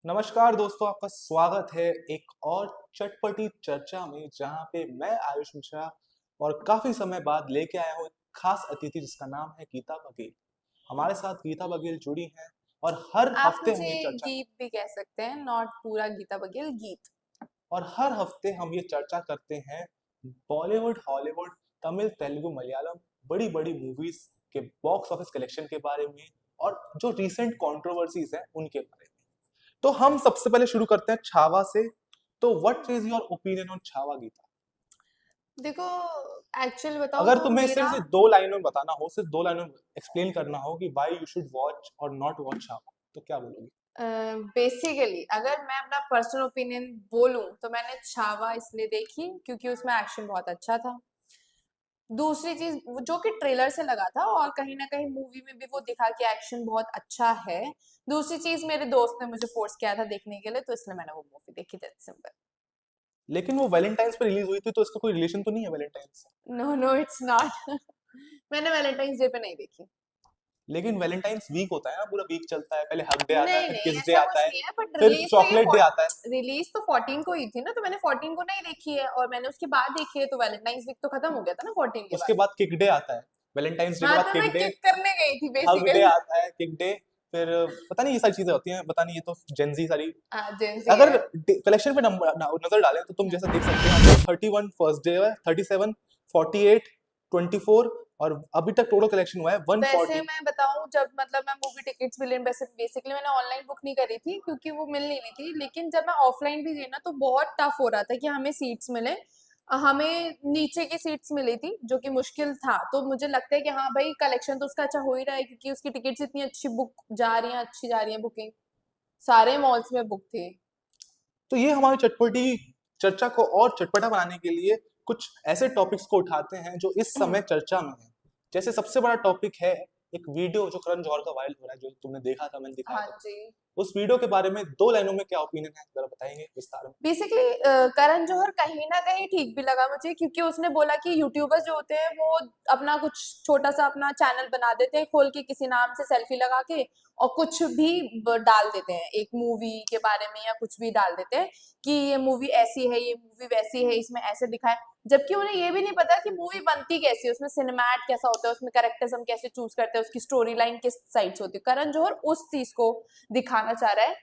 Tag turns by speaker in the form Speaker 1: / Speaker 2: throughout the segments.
Speaker 1: नमस्कार दोस्तों, आपका स्वागत है एक और चटपटी चर्चा में जहां पे मैं आयुष मिश्रा और काफी समय बाद लेके आया हूँ एक खास अतिथि जिसका नाम है गीता बघेल। हमारे साथ गीता बघेल जुड़ी हैं और हर
Speaker 2: आप
Speaker 1: हफ्ते हम
Speaker 2: मुझे
Speaker 1: ये चर्चा
Speaker 2: गीत भी कह सकते हैं, नॉट पूरा गीता बघेल, गीत।
Speaker 1: और हर हफ्ते हम ये चर्चा करते हैं बॉलीवुड, हॉलीवुड, तमिल, तेलुगु, मलयालम बड़ी बड़ी मूवीज के बॉक्स ऑफिस कलेक्शन के बारे में और जो रिसेंट कंट्रोवर्सीज हैं उनके बारे में। तो हम सबसे पहले शुरू करते हैं छावा से। तो what is your opinion on Chhaava, Geeta?
Speaker 2: देखो, एक्चुअल बताऊं
Speaker 1: अगर
Speaker 2: तो
Speaker 1: तुम्हें
Speaker 2: मेरा
Speaker 1: सिर्फ दो लाइनों में बताना हो, सिर्फ दो लाइनों में एक्सप्लेन करना हो कि व्हाई यू शुड वॉच और नॉट वॉच छावा, तो क्या बोलोगी?
Speaker 2: बेसिकली अगर मैं अपना पर्सनल ओपिनियन बोलूं तो मैंने छावा इसलिए देखी क्योंकि उसमें एक्शन बहुत अच्छा था। दूसरी चीज जो कि ट्रेलर से लगा था और कहीं ना कहीं मूवी में भी वो दिखा कि एक्शन बहुत अच्छा है। दूसरी चीज मेरे दोस्त ने मुझे फोर्स किया था देखने के लिए, तो इसलिए मैंने वो मूवी देखी, दैट्स सिंपल।
Speaker 1: लेकिन वो वैलेंटाइंस पे रिलीज हुई थी, तो इसका कोई रिलेशन तो नहीं है वैलेंटाइंस से।
Speaker 2: No no, it's not. मैंने वैलेंटाइंस डे पे नहीं देखी।
Speaker 1: लेकिन वैलेंटाइंस वीक होता है ना, पूरा वीक चलता है, पहले हग डे आता है,
Speaker 2: नहीं
Speaker 1: फिर
Speaker 2: नहीं,
Speaker 1: किस डे
Speaker 2: ऐसा
Speaker 1: आता
Speaker 2: कुछ
Speaker 1: है,
Speaker 2: नहीं है, बट
Speaker 1: फिर
Speaker 2: रिलीज तो ये
Speaker 1: चॉकलेट डे आता है।
Speaker 2: रिलीज तो 14 को ही थी ना, तो मैंने 14 को नहीं देखी है और मैंने उसके बाद देखी है, तो वैलेंटाइंस वीक तो खत्म हो गया था ना 14 के
Speaker 1: उसके
Speaker 2: बाद।
Speaker 1: बाद किक डे आता है, वैलेंटाइंस डे के
Speaker 2: हाँ,
Speaker 1: बाद
Speaker 2: तो मैं
Speaker 1: किक डे,
Speaker 2: किक करने गई थी
Speaker 1: हग डे
Speaker 2: बेसिकली।
Speaker 1: आता है, किक डे, फिर पता नहीं ये सारी चीजें होती हैं, पता नहीं, ये तो जेंजी सारी।
Speaker 2: हाँ, जेंजी
Speaker 1: अगर
Speaker 2: है।
Speaker 1: कलेक्शन पे नंबर नजर डालें तो तुम जैसा देख सकते हैं, आपको 31 फर्स्ट डे है, 37, 48, 24 और अभी तक टोटल कलेक्शन हुआ है
Speaker 2: वैसे
Speaker 1: 140।
Speaker 2: मैं बताऊं, जब मतलब मैं मूवी टिकट्स भी ले, वैसे बेसिकली मैंने ऑनलाइन बुक नहीं करी थी क्योंकि वो मिल नहीं रही थी, लेकिन जब मैं ऑफलाइन भी गई ना तो बहुत टफ हो रहा था कि हमें सीट्स मिले। हमें नीचे की सीट्स मिली थी जो कि मुश्किल था, तो मुझे लगता है कि हाँ भाई, कलेक्शन तो उसका अच्छा हो ही रहा है क्योंकि उसकी टिकट्स इतनी अच्छी बुक जा रही हैं, अच्छी जा रही है बुकिंग, सारे मॉल्स में बुक थी।
Speaker 1: तो ये हमारी चटपटी चर्चा को और चटपटा बनाने के लिए कुछ ऐसे टॉपिक्स को उठाते हैं जो इस समय चर्चा में है। जैसे सबसे बड़ा टॉपिक है एक वीडियो जो करण जौहर का वायरल हो रहा है, जो तुमने देखा था, मैंने दिखाया
Speaker 2: हाँ
Speaker 1: था।
Speaker 2: जी।
Speaker 1: उस वीडियो के बारे में दो लाइनों में क्या ओपिनियन है, जरा बताएंगे विस्तार में?
Speaker 2: बेसिकली करण जौहर कहीं ना कहीं ठीक भी लगा मुझे, क्योंकि उसने बोला कि यूट्यूबर्स जो होते हैं वो अपना कुछ छोटा सा अपना चैनल बना देते हैं खोल के, किसी नाम से सेल्फी लगा के, और कुछ भी डाल देते हैं एक मूवी के बारे में या कुछ भी डाल देते हैं कि ये मूवी ऐसी है, ये मूवी वैसी है, इसमें ऐसे दिखाए। जबकि उन्हें ये भी नहीं पता कि मूवी बनती कैसी है, उसमें सिनेमैट कैसा होता है, उसमें कैरेक्टर्स हम कैसे चूज करते हैं, उसकी स्टोरी लाइन किस साइड से होती है। करण जौहर उस चीज को दिखाना चाह रहा है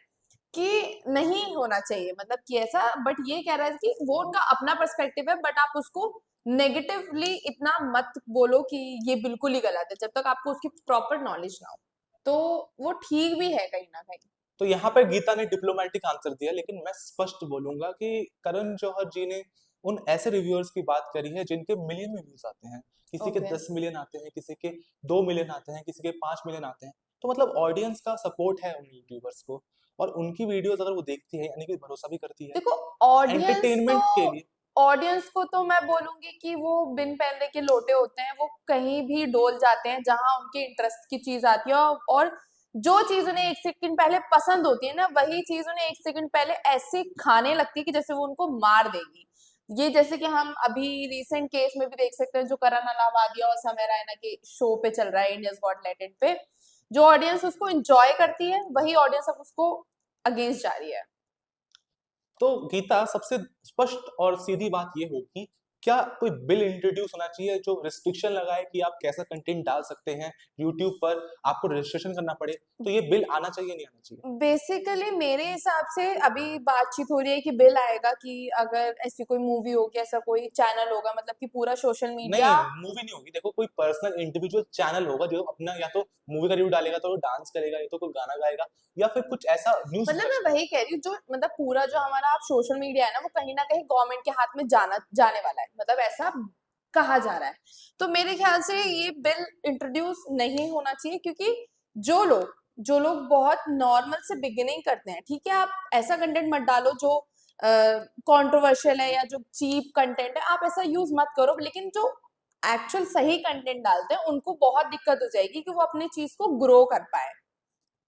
Speaker 2: कि नहीं होना चाहिए, मतलब कि ऐसा, बट ये कह रहा है कि वो उनका अपना पर्सपेक्टिव है, बट आप उसको नेगेटिवली इतना मत बोलो कि ये बिल्कुल ही गलत है, जब तक आपको उसकी प्रॉपर नॉलेज ना हो। तो वो ठीक भी है कहीं ना कहीं।
Speaker 1: तो यहाँ पर गीता ने डिप्लोमेटिक आंसर दिया, लेकिन मैं स्पष्ट बोलूंगा कि करण जौहर जी ने उन ऐसे रिव्यूअर्स की बात करी है जिनके मिलियन में व्यूज आते हैं। किसी के
Speaker 2: ओके।
Speaker 1: 10 मिलियन आते हैं, किसी के 2 मिलियन आते हैं, किसी के 5 मिलियन आते हैं। तो मतलब ऑडियंस का सपोर्ट है उन यूट्यूबर्स को, और उनकी वीडियोस अगर वो देखती है यानी कि भरोसा भी करती है
Speaker 2: देखो, ऑडियंस तो
Speaker 1: एंटरटेनमेंट के लिए।
Speaker 2: ऑडियंस को तो मैं बोलूंगी कि वो बिन पैसे के लोटे होते हैं, वो कहीं भी डोल जाते हैं जहां उनके इंटरेस्ट की चीज आती है, और जो चीज उन्हें एक सेकंड पहले पसंद होती है ना, वही चीज उन्हें एक सेकंड पहले ऐसे खाने लगती है कि जैसे वो उनको मार देगी। ये जैसे कि हम अभी रिसेंट केस में भी देख सकते हैं, जो करण अलाहाबादिया और समय रैना के शो पे चल रहा है, इंडियाज गॉट टैलेंट पे। जो ऑडियंस उसको एंजॉय करती है, वही ऑडियंस अब उसको अगेंस्ट जा रही है।
Speaker 1: तो गीता, सबसे स्पष्ट और सीधी बात ये होगी, क्या कोई बिल इंट्रोड्यूस होना चाहिए जो रिस्ट्रिक्शन लगाए कि आप कैसा कंटेंट डाल सकते हैं यूट्यूब पर, आपको रजिस्ट्रेशन करना पड़े? तो ये बिल आना चाहिए, नहीं आना चाहिए?
Speaker 2: बेसिकली मेरे हिसाब से अभी बातचीत हो रही है कि बिल आएगा कि अगर ऐसी कोई मूवी होगी, ऐसा कोई चैनल होगा, मतलब कि पूरा सोशल
Speaker 1: नहीं,
Speaker 2: मीडिया।
Speaker 1: मूवी नहीं होगी। देखो, कोई पर्सनल इंडिविजुअल चैनल होगा जो अपना या तो मूवी का रिव्यू डालेगा, तो डांस करेगा, या तो कोई गाना गाएगा, या फिर कुछ ऐसा न्यूज
Speaker 2: मतलब मैं
Speaker 1: डिस्कशन
Speaker 2: वही
Speaker 1: होगा।
Speaker 2: कह रही हूँ, जो मतलब पूरा जो हमारा आप सोशल मीडिया है ना, वो कहीं ना कहीं गवर्नमेंट के हाथ में जाने वाला है, मतलब ऐसा कहा जा रहा है। तो मेरे ख्याल से ये बिल इंट्रोड्यूस नहीं होना चाहिए, क्योंकि जो लोग जो लोग बहुत नॉर्मल से बिगिनिंग करते हैं, ठीक है, आप ऐसा कंटेंट मत डालो जो कंट्रोवर्शियल है या जो चीप कंटेंट है, आप ऐसा यूज मत करो। लेकिन जो एक्चुअल सही कंटेंट डालते हैं उनको बहुत दिक्कत हो जाएगी कि वो अपनी चीज को ग्रो कर पाए।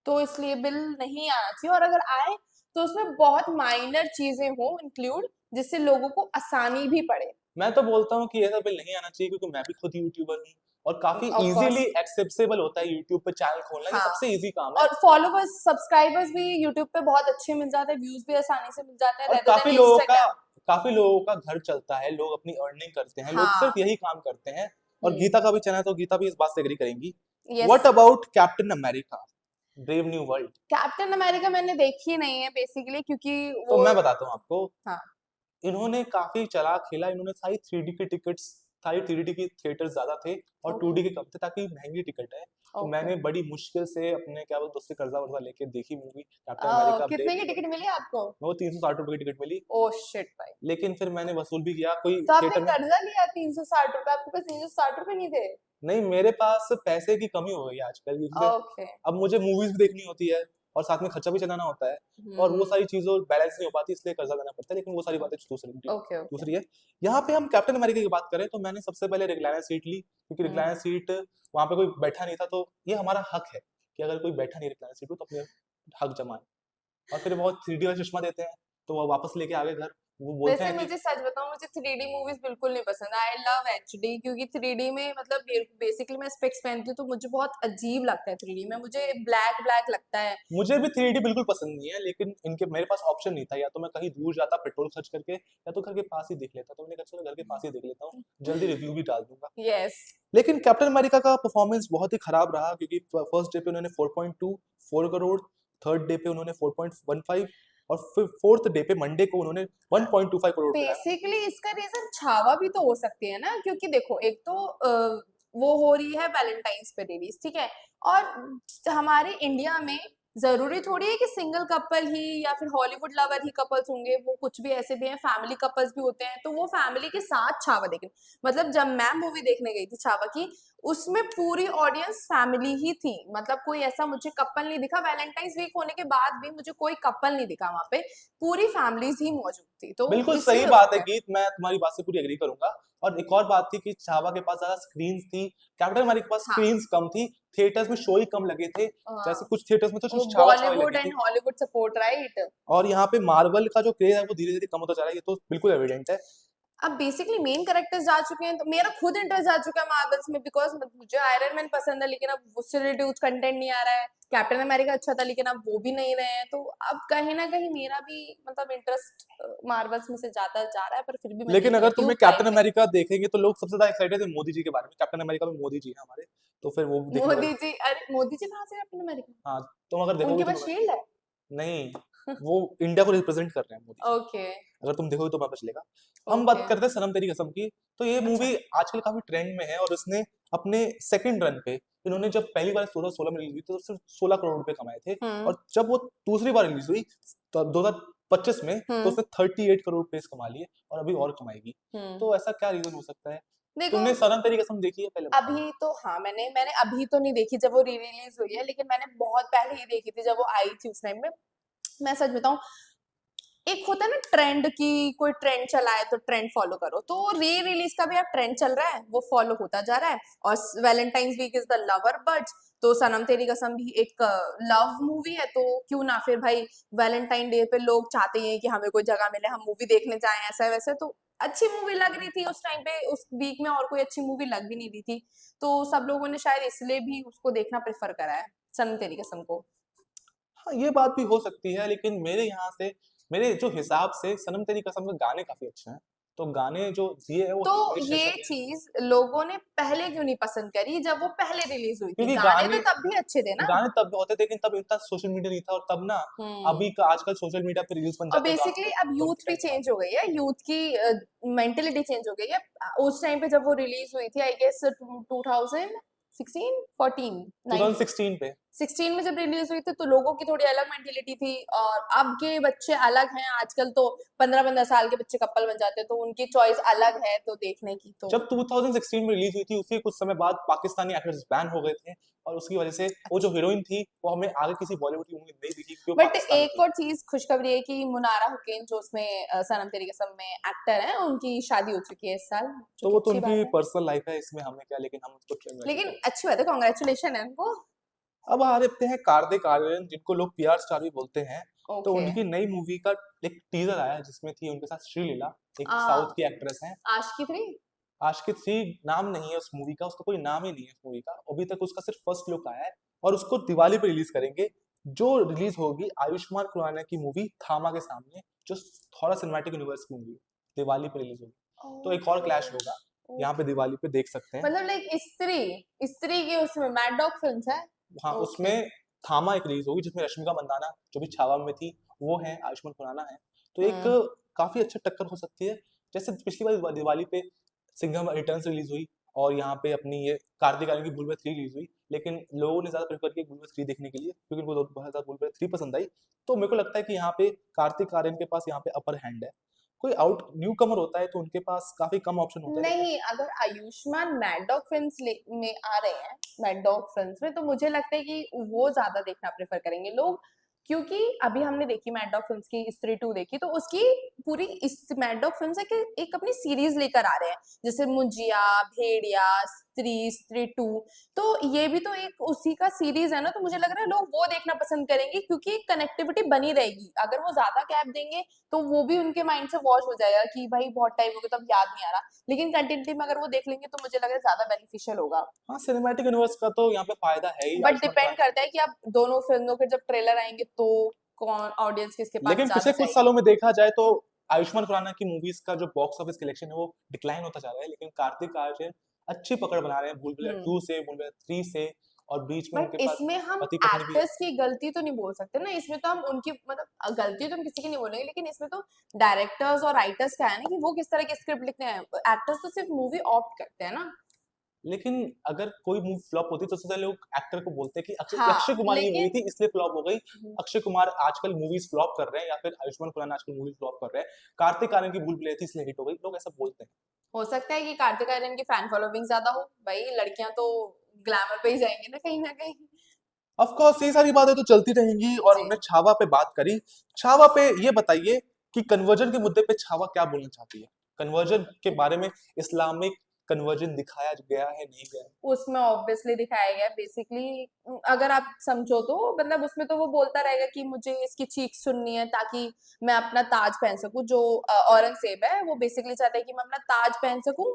Speaker 2: तो इसलिए बिल नहीं आना चाहिए, और अगर आए तो उसमें बहुत माइनर चीजें हो इंक्लूड, जिससे लोगों को आसानी भी पड़े।
Speaker 1: मैं तो बोलता हूँ कि ऐसा बिल नहीं आना चाहिए, क्योंकि मैं भी खुद यूट्यूबर हूँ और काफी
Speaker 2: ऑफ
Speaker 1: इजीली
Speaker 2: कोर्स।
Speaker 1: एक्सेसिबल होता है यूट्यूब पे चैनल खोलना, ये
Speaker 2: हाँ,
Speaker 1: सबसे इजी काम है।
Speaker 2: और फॉलोवर्स सब्सक्राइबर्स भी यूट्यूब पे बहुत अच्छे मिल जाते हैं, व्यूज भी आसानी से मिल जाते हैं
Speaker 1: और
Speaker 2: रेदर देन इंस्टाग्राम।
Speaker 1: काफी लोगों का घर चलता है, लोग अपनी अर्निंग करते हैं, लोग सिर्फ
Speaker 2: हाँ।
Speaker 1: यही काम करते हैं। और गीता का भी चैनल है, तो गीता भी इस बात से एग्री करेंगी।
Speaker 2: Yes.
Speaker 1: What about captain America brave new world?
Speaker 2: Captain America मैंने देखी नहीं है बेसिकली, क्योंकि
Speaker 1: तो
Speaker 2: वो
Speaker 1: मैं बताता हूँ आपको,
Speaker 2: हाँ।
Speaker 1: इन्होंने काफी चालाक खेला, इन्होंने सारी 3D की टिकट्स, सारी 3D की थिएटर्स ज्यादा थे और
Speaker 2: ओके
Speaker 1: 2D के कम थे, ताकि महंगी टिकट है। तो
Speaker 2: ओके।
Speaker 1: मैंने बड़ी मुश्किल से अपने क्या बोलते दोस्त से कर्जा वर्जा लेके देखी मूवी कैप्टन अमेरिका ब्रेव
Speaker 2: कितने की
Speaker 1: न्यू वर्ल्ड।
Speaker 2: टिकट मिली आपको?
Speaker 1: वो 360 रुपए की टिकट मिली,
Speaker 2: ओह शिट भाई।
Speaker 1: लेकिन फिर मैंने वसूल भी किया, कोई
Speaker 2: तो आपने
Speaker 1: थिएटर में।
Speaker 2: कर्जा लिया 360 रुपए, आपके पास 360 रुपए नहीं थे?
Speaker 1: नहीं, मेरे पास पैसे की कमी हो गई है आजकल, क्योंकि
Speaker 2: ओके।
Speaker 1: अब मुझे मूवीज भी देखनी होती है और साथ में खर्चा भी चलाना होता है, और वो सारी चीजों बैलेंस नहीं हो पाती, इसलिए कर्जा देना पड़ता है। लेकिन वो सारी बातें दूसरी
Speaker 2: ओके ओके।
Speaker 1: दूसरी है। यहाँ पे हम कैप्टन अमेरिका की बात करें तो मैंने सबसे पहले रिक्लाइनर सीट ली, क्योंकि रिक्लाइनर सीट वहां पे कोई बैठा नहीं था, तो ये हमारा हक है कि अगर कोई बैठा नहीं रिक्लाइनर सीट पे तो अपने हक जमाए। और फिर वो 3D वाला चश्मा देते हैं, तो वो वापस लेके आ गए घर। वो बोलते
Speaker 2: वैसे
Speaker 1: हैं कि
Speaker 2: मुझे सच बताऊं, मुझे 3D मूवीज बिल्कुल नहीं पसंद। आई लव HD, क्योंकि 3D में मतलब बेसिकली मैं स्पेक्स पहनती हूँ तो मुझे बहुत अजीब लगता है 3D में, मुझे ब्लैक ब्लैक लगता है।
Speaker 1: मुझे भी 3D बिल्कुल पसंद नहीं है, लेकिन इनके मेरे पास ऑप्शन नहीं था, या तो मैं कहीं दूर जाता पेट्रोल खर्च करके, या तो घर के पास ही देख लेता। तो मैंने कहा चलो घर के पास ही देख लेता हूँ, जल्दी रिव्यू भी डाल दूंगा।
Speaker 2: यस।
Speaker 1: लेकिन कैप्टन अमेरिका का परफॉर्मेंस बहुत ही खराब रहा, क्योंकि फर्स्ट डे पे उन्होंने 4.24 करोड़, थर्ड डे पे उन्होंने 4.15, और फिर फोर्थ डे पे मंडे को उन्होंने 1.25 करोड़ पे लाया।
Speaker 2: बेसिकली इसका रीजन छावा भी तो हो सकती है ना, क्योंकि देखो एक तो वो हो रही है वैलेंटाइंस पे रिलीज, ठीक है, और हमारे इंडिया में जरूरी थोड़ी है कि सिंगल कपल ही या फिर हॉलीवुड लवर ही कपल्स होंगे, वो कुछ भी ऐसे भी हैं, फैमिली कपल्स भी होते हैं, तो वो फैमिली के साथ छावा देखें। मतलब जब मैं मूवी देखने गई थी छावा की, उसमें पूरी ऑडियंस फैमिली ही थी, मतलब कोई ऐसा मुझे कपल नहीं दिखा। वैलेंटाइंस वीक होने के बाद भी मुझे कोई कपल नहीं दिखा वहां पे, पूरी फैमिलीज ही मौजूद थी, तो
Speaker 1: बिल्कुल
Speaker 2: इसलिए
Speaker 1: सही
Speaker 2: हो
Speaker 1: बात है
Speaker 2: सकता है।
Speaker 1: गीत, मैं तुम्हारी बात से पूरी एग्री करूंगा। और एक और बात थी कि छावा के पास ज्यादा स्क्रीन्स थी, कैप्टन अमेरिका के पास
Speaker 2: हाँ।
Speaker 1: स्क्रीन्स कम थी, थिएटर्स में शो ही कम लगे थे। जैसे कुछ थिएटर्स में तो
Speaker 2: वो
Speaker 1: सिर्फ छावा छावा
Speaker 2: बॉलीवुड
Speaker 1: लगी
Speaker 2: एंड
Speaker 1: थी।
Speaker 2: Hollywood support, right.
Speaker 1: और यहाँ पे मार्वल का जो क्रेज है वो धीरे धीरे कम होता जा रहा है, ये तो बिल्कुल एविडेंट है।
Speaker 2: अब बेसिकली मेन कैरेक्टर्स जा चुके हैं, तो मेरा खुद इंटरेस्ट जा चुका है मार्वल्स में, बिकॉज मुझे आयरन मैन पसंद है, लेकिन अब उससे रिलेटेड कंटेंट नहीं आ रहा है। कैप्टन अमेरिका अच्छा था, लेकिन अब वो भी नहीं रहे हैं, तो अब कहीं ना कहीं मेरा भी मतलब इंटरेस्ट मार्वल्स में से ज्यादा जा रहा है, पर फिर भी मैं
Speaker 1: लेकिन
Speaker 2: देख
Speaker 1: अगर
Speaker 2: लेती हूँ
Speaker 1: तुम्हें कैप्टन
Speaker 2: टाइम में।
Speaker 1: अमेरिका देखेंगे तो लोग सबसे ज्यादा एक्साइटेड है मोदी जी के बारे में। कैप्टन अमेरिका में मोदी जी है हमारे, तो फिर वो देखने
Speaker 2: मोदी
Speaker 1: वाले।
Speaker 2: जी, अरे मोदी जी कहाँ से कैप्टन अमेरिका?
Speaker 1: हाँ, तुम अगर देखोगे
Speaker 2: उनके
Speaker 1: तो
Speaker 2: पास शील्ड है।
Speaker 1: नहीं, वो इंडिया को रिप्रेजेंट कर रहे हैं मोदी जी।
Speaker 2: ओके
Speaker 1: अगर तुम देखोगे तो पता चलेगा। हम बात
Speaker 2: ओके।
Speaker 1: करते हैं सनम तेरी कसम की। तो ये
Speaker 2: अच्छा।
Speaker 1: मूवी आजकल काफी ट्रेंड में है, और उसने अपने सेकंड रन पे, इन्होंने जब पहली बार 16 में रिलीज हुई तो सिर्फ 16 करोड़ रुपए कमाए थे,
Speaker 2: हम्म
Speaker 1: और जब वो दूसरी बार रिलीज हुई तो 2025 में, तो
Speaker 2: हम्म
Speaker 1: उसने 38 करोड़ रुपए कमा लिए, और अभी और कमाएगी।
Speaker 2: हम्म।
Speaker 1: तो ऐसा क्या रीजन हो सकता है?
Speaker 2: देखो,
Speaker 1: तुमने सनम तेरी कसम देखी है पहले बताओ?
Speaker 2: अभी तो हाँ, मैंने मैंने अभी तो नहीं देखी जब वो री रिलीज हुई है, लेकिन मैंने बहुत पहले ही देखी थी जब वो आई थी उस टाइम में। मैं सच बताऊं, एक होता है ना ट्रेंड की, कोई ट्रेंड चला है तो ट्रेंड फॉलो करो, तो री रिलीज का भी अब ट्रेंड चल रहा है, वो फॉलो होता जा रहा है। और Valentine's week is the lover birds, तो सनम तेरी कसम भी एक लव मूवी है, तो क्यों ना फिर भाई वैलेंटाइन डे पे लोग चाहते हैं कि हमें कोई जगह मिले, हम मूवी देखने जाएं, ऐसा वैसे। तो अच्छी मूवी लग रही थी उस टाइम पे, उस वीक में और कोई अच्छी मूवी लग भी नहीं रही थी, तो सब लोगों ने शायद इसलिए भी उसको देखना प्रेफर करा है, सनम तेरी कसम को।
Speaker 1: हाँ, ये बात भी हो सकती है, लेकिन मेरे यहाँ से, मेरे जो हिसाब से सनम तेरी कसम के गाने काफी अच्छे हैं। तो गाने जो दिए है वो
Speaker 2: तो
Speaker 1: हिमेश
Speaker 2: ये
Speaker 1: रेशमिया के हैं।
Speaker 2: चीज लोगों ने पहले क्यों नहीं पसंद करी, जब वो पहले रिलीज हुई थी?
Speaker 1: क्योंकि
Speaker 2: गाने तो तब भी अच्छे थे ना।
Speaker 1: गाने तब होते थे, लेकिन तब इतना सोशल मीडिया नहीं था, और तब ना,
Speaker 2: हम्म।
Speaker 1: अभी का आजकल सोशल मीडिया पे रील्स बन
Speaker 2: और
Speaker 1: जाते हैं गानों
Speaker 2: बेसिकली
Speaker 1: के,
Speaker 2: अब
Speaker 1: तो
Speaker 2: यूथ भी
Speaker 1: टाइम नहीं
Speaker 2: चेंज
Speaker 1: आता।
Speaker 2: हो गई है, यूथ की मेंटेलिटी चेंज हो गई है। उस टाइम पे जब वो रिलीज हुई थी, आई गेस 2016 14 19
Speaker 1: 2016 पे
Speaker 2: 16 में जब रिलीज हुई थी, तो लोगों की थोड़ी अलग मेंटेलिटी थी, और अब के बच्चे अलग हैं। आजकल तो 15-15 साल के बच्चे कपल बन जाते हैं, तो उनकी चॉइस अलग है तो देखने की। तो
Speaker 1: जब 2016 में रिलीज हुई थी, उसी कुछ समय बाद पाकिस्तानी एक्टर्स बैन हो गए थे, और उसकी वजह से वो जो हीरोइन थी वो हमें आगे किसी बॉलीवुड की मूवी नहीं दिखी, क्योंकि वो
Speaker 2: बट
Speaker 1: पाकिस्तानी
Speaker 2: एक
Speaker 1: थी।
Speaker 2: और चीज खुशखबरी है कि मुनारा हुसैन जो उसमें सनम तेरी कसम में एक्टर है, उनकी शादी हो चुकी है इस साल, जो
Speaker 1: तो
Speaker 2: कि
Speaker 1: वो तो
Speaker 2: अच्छी
Speaker 1: उनकी
Speaker 2: बात है।
Speaker 1: पर्सनल लाइफ है, इसमें हमें क्या, लेकिन हम उसको
Speaker 2: लेकिन
Speaker 1: congratulate
Speaker 2: अच्छी बात है, कॉन्ग्रेचुलेशन है उनको।
Speaker 1: अब आ रहे हैं कार्तिक आर्यन, जिनको लोग पीआर स्टार भी बोलते हैं। तो
Speaker 2: ओके।
Speaker 1: उनकी नई मूवी का एक टीजर आया, जिसमें थी उनके साथ श्रीलीला, एक
Speaker 2: आ
Speaker 1: साउथ की एक्ट्रेस हैं।
Speaker 2: आशिकी 3।
Speaker 1: आशिकी 3 नाम नहीं है उस मूवी का, उसका कोई नाम ही नहीं है उस मूवी का, अभी तक उसका सिर्फ फर्स्ट लुक आया है और उसको दिवाली पे रिलीज करेंगे, जो रिलीज होगी आयुष्मान खुराना की मूवी थामा के सामने, जो थोड़ा सिनेमैटिक यूनिवर्स की मूवी दिवाली पे रिलीज होगी, तो एक और
Speaker 2: ओके
Speaker 1: क्लैश होगा यहाँ पे
Speaker 2: ओके
Speaker 1: दिवाली पे देख सकते हैं।
Speaker 2: मतलब लाइक स्त्री स्त्री की उसमें मैड डॉग फिल्म्स है।
Speaker 1: हाँ
Speaker 2: ओके
Speaker 1: उसमें थामा एक रिलीज होगी जिसमें रश्मिका मंदाना जो भी छावा में थी वो है, आयुष्मान खुराना है, तो एक
Speaker 2: हम्म
Speaker 1: काफी अच्छा टक्कर हो सकती है। जैसे पिछली बार दिवाली पे सिंघम रिटर्न्स रिलीज हुई और यहाँ पे अपनी ये कार्तिक आर्यन की भूलभुलैया 3 रिलीज हुई, लेकिन लोगों ने ज्यादा प्रेफर किया भूलभुलैया 3 देखने के लिए क्योंकि उनको बहुत ज्यादा भूलभुलैया 3 पसंद आई। तो मेरे को लगता है कि यहाँ पे कार्तिक आर्यन के पास यहाँ पे अपर हैंड है। कोई आउट न्यू कमर होता है तो उनके पास काफी कम ऑप्शन होते हैं, लेकिन
Speaker 2: नहीं अगर आयुष्मान मैड डॉग फिल्म्स में आ रहे हैं मैड डॉग फिल्म्स में तो मुझे लगता है कि वो ज्यादा देखना प्रेफर करेंगे लोग क्योंकि अभी हमने देखी मैड डॉग फिल्म्स की स्त्री 2 देखी तो उसकी पूरी इस मैड डॉग फिल्म्स है कि एक अपनी सीरीज लेकर आ रहे हैं जैसे मुंजिया भेड़िया स्त्री 2 तो ये भी तो एक उसी का सीरीज है ना तो मुझे लग रहा है लोग वो देखना पसंद करेंगे क्योंकि कनेक्टिविटी बनी रहेगी अगर वो ज्यादा गैप देंगे तो वो भी उनके माइंड से वॉश हो जाएगा कि भाई बहुत टाइम हो गया तो अब याद नहीं आ रहा लेकिन कंटिन्यूटी में अगर वो देख लेंगे तो मुझे लग रहा है ज्यादा बेनिफिशियल होगा
Speaker 1: हाँ सिनेमैटिक यूनिवर्स का तो यहाँ पे फायदा है ही
Speaker 2: बट
Speaker 1: आयुष्मान
Speaker 2: डिपेंड
Speaker 1: खुराना।
Speaker 2: करता है कि आप दोनों फिल्मों के जब ट्रेलर आएंगे तो कौन ऑडियंस किसके पास
Speaker 1: लेकिन
Speaker 2: ज्यादा
Speaker 1: पिछले कुछ
Speaker 2: जाएगी
Speaker 1: सालों में देखा जाए तो आयुष्मान खुराना की मूवीज का जो बॉक्स ऑफिस कलेक्शन है वो डिक्लाइन होता जा रहा है, लेकिन कार्तिक आर्यन अच्छी पकड़ बना रहे हैं भूल भुलैया
Speaker 2: हम्म
Speaker 1: 2 से, भूल भुलैया 3 से, और बीच में
Speaker 2: बट
Speaker 1: उनके पास
Speaker 2: इसमें हम
Speaker 1: पति पत्नी भी है।
Speaker 2: एक्टर्स की गलती तो नहीं बोल सकते ना इसमें तो हम उनकी मतलब गलती तो हम किसी की नहीं बोलेंगे लेकिन इसमें तो डायरेक्टर्स और राइटर्स का है ना कि वो किस तरह की स्क्रिप्ट लिखते हैं एक्टर्स तो सिर्फ मूवी ऑप्ट करते हैं ना
Speaker 1: लेकिन अगर कोई मूवी फ्लॉप होती है तो सबसे पहले लोग एक्टर को बोलते हैं कि अक्षय
Speaker 2: हाँ
Speaker 1: अक्षय कुमार की मूवी
Speaker 2: लेकिन
Speaker 1: थी इसलिए फ्लॉप हो गई। अक्षय कुमार आजकल मूवीज फ्लॉप कर रहे हैं या फिर आयुष्मान खुराना आजकल मूवीज फ्लॉप कर रहे हैं, कार्तिक आर्यन की भूल भुलैया थी इसलिए हिट हो गई, लोग ऐसा बोलते हैं।
Speaker 2: हो सकता है कि कार्तिक आर्यन की फैन फॉलोइंग ज्यादा हो भाई लड़कियां तो ग्लैमर पे ही जाएंगी ना कहीं
Speaker 1: ऑफ कोर्स ये सारी बातें तो चलती रहेंगी और
Speaker 2: जी
Speaker 1: हमने छावा पे बात करी। छावा पे ये बताइए कि कन्वर्जन के मुद्दे पे छावा क्या बोलना चाहती है, कन्वर्जन के बारे में, इस्लामिक कन्वर्जन दिखाया गया है नहीं गया है?
Speaker 2: उसमें ऑब्वियसली दिखाया गया बेसिकली अगर आप समझो तो मतलब उसमें तो वो बोलता रहेगा कि मुझे इसकी चीख सुननी है ताकि मैं अपना ताज पहन सकूं जो औरंगजेब है वो बेसिकली चाहता है कि मैं अपना ताज पहन सकूं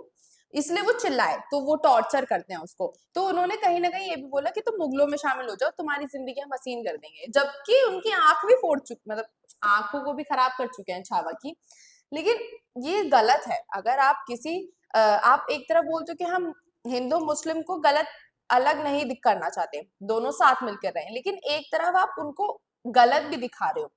Speaker 2: इसलिए वो चिल्लाए तो वो टॉर्चर करते हैं उसको तो उन्होंने कहीं ना कहीं ये भी बोला कि तुम मुगलों में शामिल हो जाओ तुम्हारी जिंदगी हम हसीन कर देंगे जबकि उनकी आंख भी फोड़ चुकी मतलब आंखों को भी खराब कर चुके हैं छावा की लेकिन ये गलत है अगर आप किसी आप एक तरफ बोलते हो कि हम हिंदू मुस्लिम को गलत अलग नहीं करना चाहते दोनों साथ मिलकर रहे लेकिन एक तरफ आप उनको गलत भी दिखा रहे हो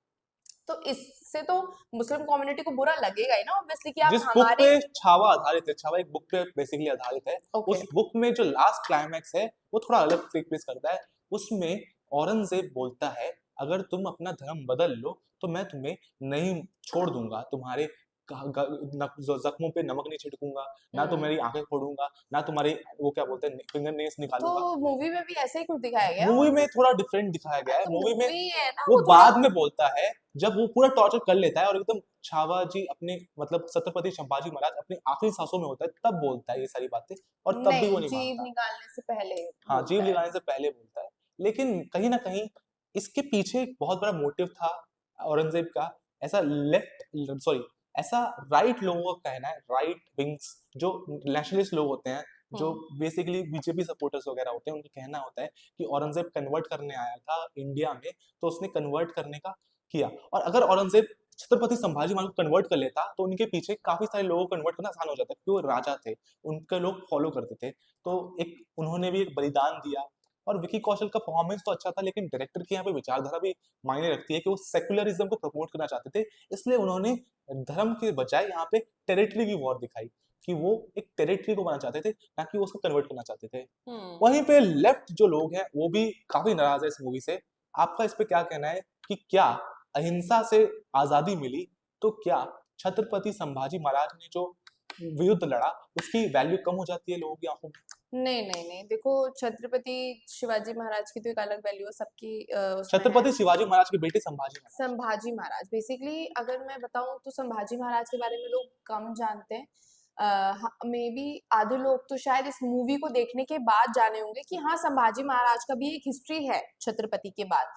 Speaker 2: तो इससे तो मुस्लिम कम्युनिटी को बुरा लगेगा ही ना ऑब्वियसली कि आप
Speaker 1: जिस बुक पे
Speaker 2: हमारे
Speaker 1: छावा आधारित है, छावा एक बुक पे बेसिकली आधारित है,
Speaker 2: ओके
Speaker 1: उस बुक में जो लास्ट क्लाइमैक्स है वो थोड़ा अलग प्लेस करता है। उसमें औरंगजेब बोलता है अगर तुम अपना धर्म बदल लो तो मैं तुम्हें नहीं छोड़ दूंगा, तुम्हारे जख्मों पे नमक नहीं छिड़कूंगा, ना तो मेरी आंखें फोड़ूंगा, ना तुम्हारी वो क्या बोलते हैं फिंगर नेल्स
Speaker 2: तो
Speaker 1: निकालूंगा।
Speaker 2: मूवी में भी ऐसे ही कुछ दिखाया गया
Speaker 1: मूवी
Speaker 2: और
Speaker 1: में थोड़ा डिफरेंट दिखाया गया है,
Speaker 2: तो
Speaker 1: मूवी में
Speaker 2: मूवी है ना
Speaker 1: वो
Speaker 2: वो थोड़ा
Speaker 1: बाद में बोलता है जब वो पूरा टॉर्चर कर लेता है और एकदम छावाजी अपने मतलब छत्रपति संभाजी महाराज अपने आखिरी सांसों में होता है तब बोलता है ये सारी बातें, और तब भी वो
Speaker 2: नहीं
Speaker 1: नहीं
Speaker 2: जीव
Speaker 1: मानता।
Speaker 2: निकालने से पहले
Speaker 1: हाँ जीव
Speaker 2: बोलता है
Speaker 1: लगाने से पहले बोलता है, लेकिन कहीं ना कहीं इसके पीछे एक बहुत बड़ा मोटिव था औरंगजेब का, ऐसा लेफ्ट सॉरी ऐसा राइट लोगों का कहना है, राइट विंग्स जो नेशनलिस्ट लोग होते हैं, जो
Speaker 2: हम्म
Speaker 1: बेसिकली बीजेपी सपोर्टर्स वगैरह होते हैं, उनका कहना होता है कि औरंगजेब कन्वर्ट करने आया था इंडिया में तो उसने कन्वर्ट करने का किया, और अगर औरंगजेब छत्रपति संभाजी महाराज को कन्वर्ट कर लेता तो उनके पीछे काफी सारे लोगों को कन्वर्ट करना आसान हो जाता क्योंकि वो राजा थे, उनके लोग फॉलो करते थे। तो एक उन्होंने भी एक बलिदान दिया, और विकी कौशल का परफॉर्मेंस तो अच्छा था लेकिन डायरेक्टर की यहाँ पे विचारधारा भी मायने रखती है कि वो सेकुलरिज्म को प्रमोट करना चाहते थे, इसलिए उन्होंने धर्म के बजाय यहाँ पे टेरिटरी की वॉर दिखाई कि वो एक टेरिटरी को बनाना चाहते थे, ना कि वो उसको कन्वर्ट करना चाहते थे।
Speaker 2: हम्म
Speaker 1: वहीं पे लेफ्ट जो लोग हैं वो भी काफी नाराज है इस मूवी से। आपका इस पे क्या कहना है कि क्या अहिंसा से आजादी मिली तो क्या छत्रपति संभाजी महाराज ने जो युद्ध लड़ा उसकी वैल्यू कम हो जाती है लोगों की आंखों में?
Speaker 2: नहीं देखो छत्रपति शिवाजी महाराज की तो एक अलग वैल्यू है सबकी उसमें है
Speaker 1: छत्रपति शिवाजी महाराज के बेटे संभाजी महाराज।
Speaker 2: संभाजी महाराज बेसिकली अगर मैं बताऊं तो संभाजी महाराज के बारे में लोग कम जानते हैं मे बी आधे लोग तो शायद इस मूवी को देखने के बाद जाने होंगे कि हाँ संभाजी महाराज का भी एक हिस्ट्री है छत्रपति के बाद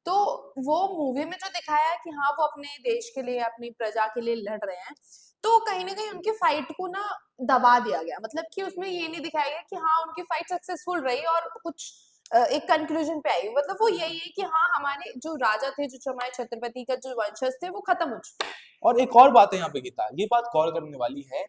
Speaker 2: तो वो मूवी में जो दिखाया है कि हाँ वो अपने देश के लिए अपनी प्रजा के लिए लड़ रहे हैं, तो कहीं ना कहीं उनकी फाइट को ना दबा दिया गया, मतलब कि उसमें ये नहीं दिखाया गया कि हाँ उनकी फाइट सक्सेसफुल रही और कुछ एक कंक्लूजन पे आई, मतलब वो यही है कि हाँ हमारे जो राजा थे, जो हमारे छत्रपति का जो वंशज थे वो खत्म हो चुके हैं।
Speaker 1: और एक और बात है यहाँ पे गीता, ये बात गौर करने वाली है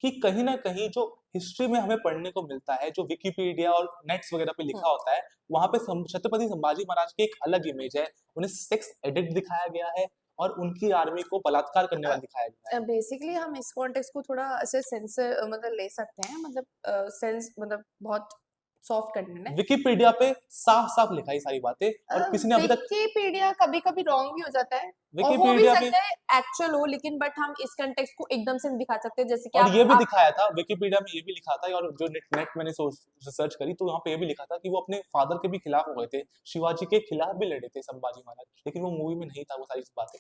Speaker 1: कि कहीं ना कहीं जो हिस्ट्री में हमें पढ़ने को मिलता है, जो विकिपीडिया और नेट्स वगैरह पे लिखा होता है, वहां पे छत्रपति संभाजी महाराज की एक अलग इमेज है। उन्हें सेक्स एडिक्ट दिखाया गया है और उनकी आर्मी को बलात्कार करने वाला दिखाया गया है।
Speaker 2: बेसिकली हम इस कॉन्टेक्स्ट को थोड़ा ऐसे सेंस मतलब ले सकते हैं, मतलब सेंस मतलब बहुत सॉफ्ट करने में।
Speaker 1: विकिपीडिया पे साफ साफ लिखा है सारी बातें, और किसी ने अभी तक
Speaker 2: विकिपीडिया कभी कभी रॉन्ग भी हो जाता है और हो भी
Speaker 1: विकिपीडिया पे,
Speaker 2: सकता है एक्चुअल हो, लेकिन बट हम इस कंटेक्स्ट को एकदम से नहीं दिखा सकते, जैसे कि
Speaker 1: और ये भी
Speaker 2: आप
Speaker 1: दिखाया था विकिपीडिया में, ये भी लिखा था, और जो नेट मैंने रिसर्च करी तो वहाँ पे ये भी लिखा था कि वो अपने फादर के भी खिलाफ हो गए थे, शिवाजी के खिलाफ भी लड़े थे संभाजी महाराज, लेकिन वो मूवी में नहीं था वो सारी बातें।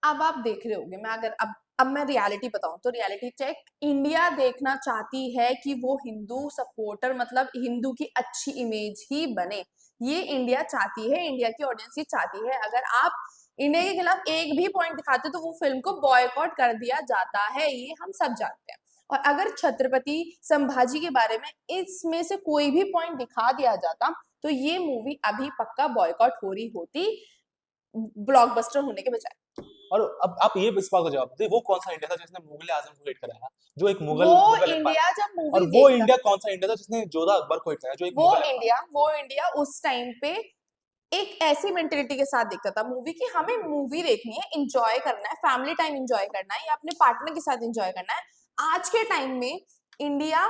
Speaker 2: अब आप देख रहे होगे, मैं अगर अब मैं रियलिटी बताऊं तो रियलिटी चेक इंडिया देखना चाहती है कि वो हिंदू सपोर्टर, मतलब हिंदू की अच्छी इमेज ही बने, ये इंडिया चाहती है, इंडिया की ऑडियंस ही चाहती है। अगर आप इंडिया के खिलाफ एक भी पॉइंट दिखाते तो वो फिल्म को बॉयकॉट कर दिया जाता है, ये हम सब जानते हैं। और अगर छत्रपति संभाजी के बारे में इसमें से कोई भी पॉइंट दिखा दिया जाता तो ये मूवी अभी पक्का बॉयकॉट हो रही होती, ब्लॉकबस्टर होने के बजाय।
Speaker 1: और अब आप ये इस बात का जवाब दे, वो कौन सा इंडिया था जिसने मुगल आजम को हिट कराया, जो एक
Speaker 2: वो
Speaker 1: मुगल
Speaker 2: इंडिया
Speaker 1: एम्पायर,
Speaker 2: जब
Speaker 1: और
Speaker 2: मूवी
Speaker 1: वो
Speaker 2: देखता,
Speaker 1: इंडिया कौन सा इंडिया था जिसने जोधा अकबर को हिट कराया, जो एक
Speaker 2: वो
Speaker 1: मुगल एम्पायर।
Speaker 2: इंडिया उस टाइम पे एक ऐसी मेंटेलिटी के साथ देखता था मूवी कि हमें मूवी देखनी है, एंजॉय करना है, फैमिली टाइम एंजॉय करना है या अपने पार्टनर के साथ एंजॉय करना है। आज के टाइम में इंडिया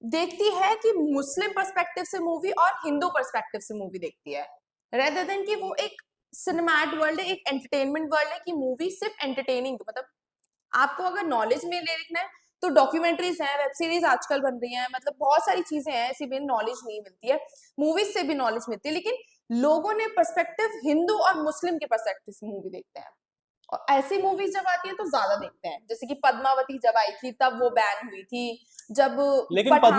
Speaker 2: देखती है कि मुस्लिम पर्सपेक्टिव से मूवी और हिंदू पर्सपेक्टिव से मूवी देखती है, रेदर देन कि वो एक सिनेमैट वर्ल्ड है, एक एंटरटेनमेंट वर्ल्ड है कि मूवी सिर्फ एंटरटेनिंग, मतलब आपको अगर नॉलेज में ले लिखना है तो डॉक्यूमेंट्रीज हैं, वेब सीरीज आजकल बन रही हैं, मतलब बहुत सारी चीजें हैं ऐसी भी नॉलेज नहीं मिलती है, मूवीज से भी नॉलेज मिलती है, लेकिन लोगों ने पर्सपेक्टिव हिंदू और मुस्लिम के पर्सपेक्टिव से मूवी देखते हैं। और ऐसी मूवीज जब आती है तो ज्यादा देखते हैं, जैसे कि पद्मावती जब आई थी तब वो बैन हुई थी, जब
Speaker 1: लेकिन
Speaker 2: पठान,